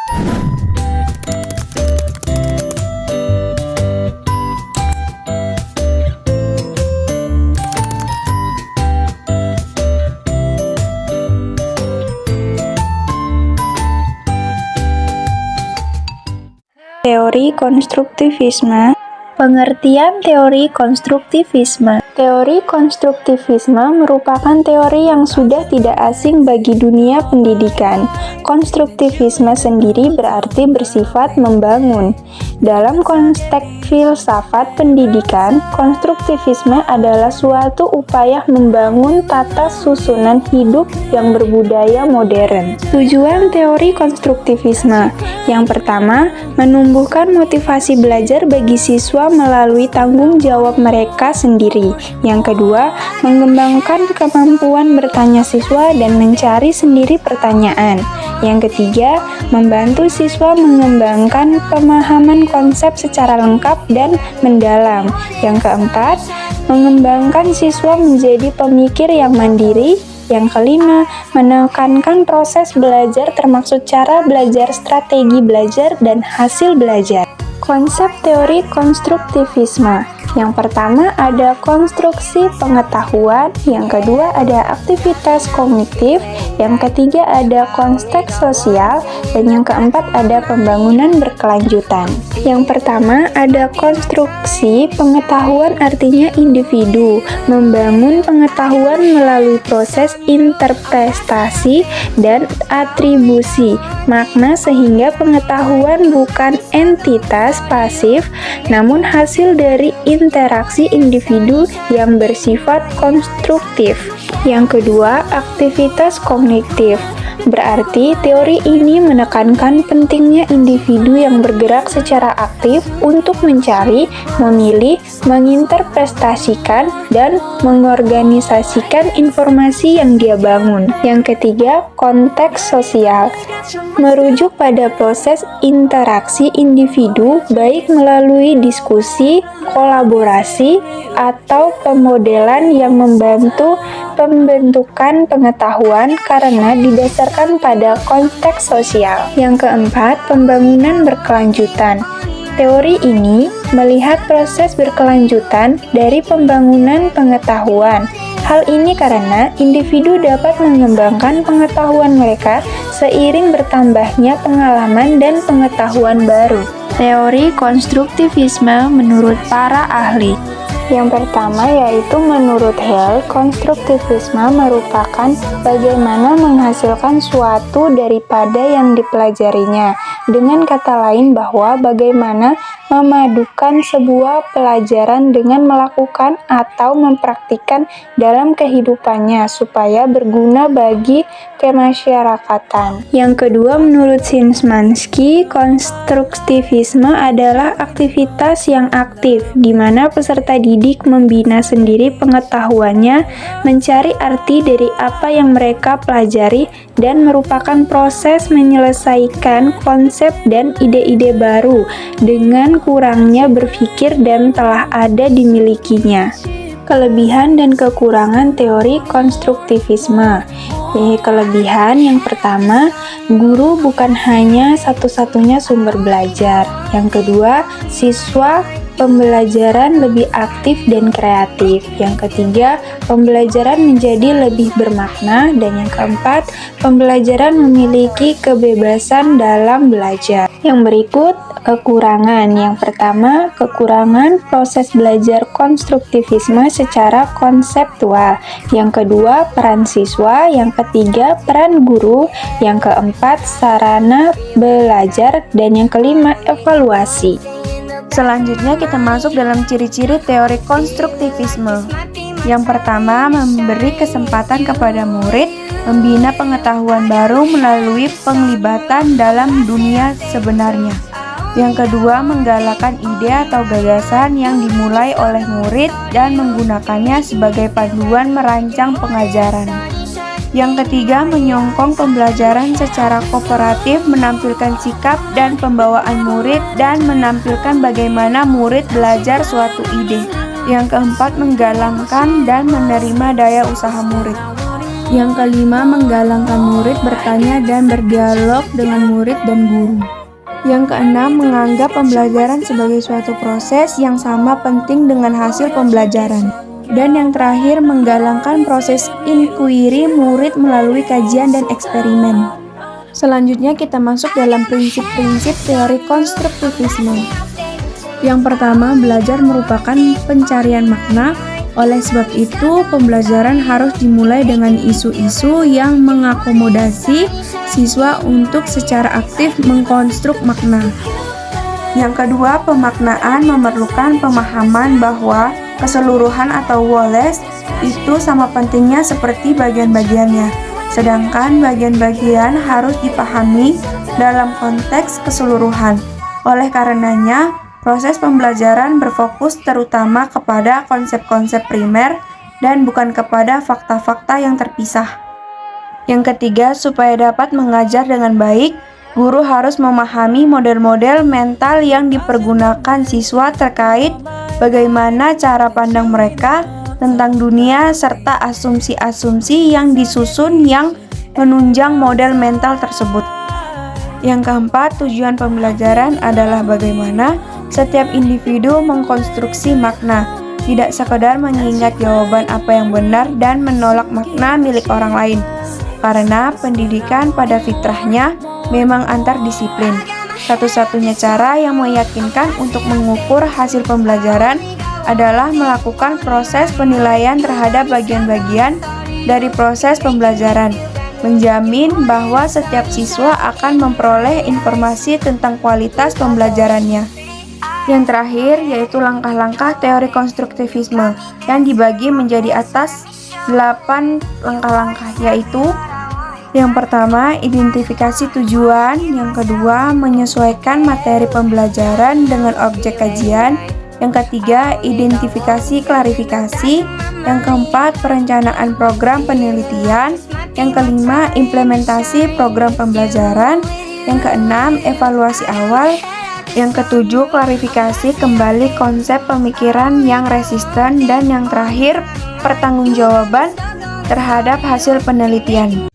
Teori konstruktivisme. Pengertian teori konstruktivisme. Teori konstruktivisme merupakan teori yang sudah tidak asing bagi dunia pendidikan. Konstruktivisme sendiri berarti bersifat membangun. Dalam konteks filsafat pendidikan, konstruktivisme adalah suatu upaya membangun tata susunan hidup yang berbudaya modern. Tujuan teori konstruktivisme. Yang pertama, menumbuhkan motivasi belajar bagi siswa melalui tanggung jawab mereka sendiri. Yang kedua, mengembangkan kemampuan bertanya siswa dan mencari sendiri pertanyaan. Yang ketiga, membantu siswa mengembangkan pemahaman konsep secara lengkap dan mendalam. Yang keempat, mengembangkan siswa menjadi pemikir yang mandiri. Yang kelima, menekankan proses belajar termasuk cara belajar, strategi belajar, dan hasil belajar. Konsep teori konstruktivisme. Yang pertama ada konstruksi pengetahuan, yang kedua ada aktivitas kognitif, yang ketiga ada konteks sosial, dan yang keempat ada pembangunan berkelanjutan. Yang pertama ada konstruksi pengetahuan, artinya individu membangun pengetahuan melalui proses interpretasi dan atribusi makna sehingga pengetahuan bukan entitas pasif namun hasil dari interaksi individu yang bersifat konstruktif. Yang kedua, aktivitas kognitif. Berarti teori ini menekankan pentingnya individu yang bergerak secara aktif untuk mencari, memilih, menginterpretasikan, dan mengorganisasikan informasi yang dia bangun. Yang ketiga, konteks sosial. Merujuk pada proses interaksi individu baik melalui diskusi, kolaborasi, atau pemodelan yang membantu pembentukan pengetahuan karena didasarkan pada konteks sosial. Yang keempat, pembangunan berkelanjutan. Teori ini melihat proses berkelanjutan dari pembangunan pengetahuan. Hal ini karena individu dapat mengembangkan pengetahuan mereka seiring bertambahnya pengalaman dan pengetahuan baru. Teori konstruktivisme menurut para ahli. Yang pertama yaitu menurut Hale, konstruktivisme merupakan bagaimana menghasilkan suatu daripada yang dipelajarinya. Dengan kata lain bahwa bagaimana memadukan sebuah pelajaran dengan melakukan atau mempraktikkan dalam kehidupannya supaya berguna bagi kemasyarakatan. Yang kedua, menurut Szymanski, konstruktivisme adalah aktivitas yang aktif di mana peserta didik membina sendiri pengetahuannya, mencari arti dari apa yang mereka pelajari, dan merupakan proses menyelesaikan konsep dan ide-ide baru dengan kurangnya berpikir dan telah ada dimilikinya. Kelebihan dan kekurangan teori konstruktivisme. Kelebihan yang pertama, guru bukan hanya satu-satunya sumber belajar. Yang kedua, siswa pembelajaran lebih aktif dan kreatif. Yang ketiga, pembelajaran menjadi lebih bermakna. Dan yang keempat, pembelajaran memiliki kebebasan dalam belajar. Yang berikut, kekurangan. Yang pertama, kekurangan proses belajar konstruktivisme secara konseptual. Yang kedua, peran siswa. Yang ketiga, peran guru. Yang keempat, sarana belajar. Dan yang kelima, evaluasi. Selanjutnya kita masuk dalam ciri-ciri teori konstruktivisme. Yang pertama, memberi kesempatan kepada murid membina pengetahuan baru melalui penglibatan dalam dunia sebenarnya. Yang kedua, menggalakkan ide atau gagasan yang dimulai oleh murid dan menggunakannya sebagai panduan merancang pengajaran. Yang ketiga, menyokong pembelajaran secara kooperatif, menampilkan sikap dan pembawaan murid, dan menampilkan bagaimana murid belajar suatu ide. Yang keempat, menggalakkan dan menerima daya usaha murid. Yang kelima, menggalakkan murid bertanya dan berdialog dengan murid dan guru. Yang keenam, menganggap pembelajaran sebagai suatu proses yang sama penting dengan hasil pembelajaran. Dan yang terakhir, menggalakkan proses inquiry murid melalui kajian dan eksperimen. Selanjutnya kita masuk dalam prinsip-prinsip teori konstruktivisme. Yang pertama, belajar merupakan pencarian makna. Oleh sebab itu, pembelajaran harus dimulai dengan isu-isu yang mengakomodasi siswa untuk secara aktif mengkonstruk makna. Yang kedua, pemaknaan memerlukan pemahaman bahwa keseluruhan atau wholeness itu sama pentingnya seperti bagian-bagiannya, sedangkan bagian-bagian harus dipahami dalam konteks keseluruhan. Oleh karenanya, proses pembelajaran berfokus terutama kepada konsep-konsep primer dan bukan kepada fakta-fakta yang terpisah. Yang ketiga, supaya dapat mengajar dengan baik, guru harus memahami model-model mental yang dipergunakan siswa terkait bagaimana cara pandang mereka tentang dunia serta asumsi-asumsi yang disusun yang menunjang model mental tersebut. Yang keempat, tujuan pembelajaran adalah bagaimana setiap individu mengkonstruksi makna, tidak sekedar mengingat jawaban apa yang benar dan menolak makna milik orang lain. Karena pendidikan pada fitrahnya memang antardisiplin. Satu-satunya cara yang meyakinkan untuk mengukur hasil pembelajaran adalah melakukan proses penilaian terhadap bagian-bagian dari proses pembelajaran, menjamin bahwa setiap siswa akan memperoleh informasi tentang kualitas pembelajarannya. Yang terakhir yaitu langkah-langkah teori konstruktivisme yang dibagi menjadi atas 8 langkah-langkah, yaitu yang pertama, identifikasi tujuan. Yang kedua, menyesuaikan materi pembelajaran dengan objek kajian. Yang ketiga, identifikasi klarifikasi. Yang keempat, perencanaan program penelitian. Yang kelima, implementasi program pembelajaran. Yang keenam, evaluasi awal. Yang ketujuh, klarifikasi kembali konsep pemikiran yang resisten. Dan yang terakhir, pertanggungjawaban terhadap hasil penelitian.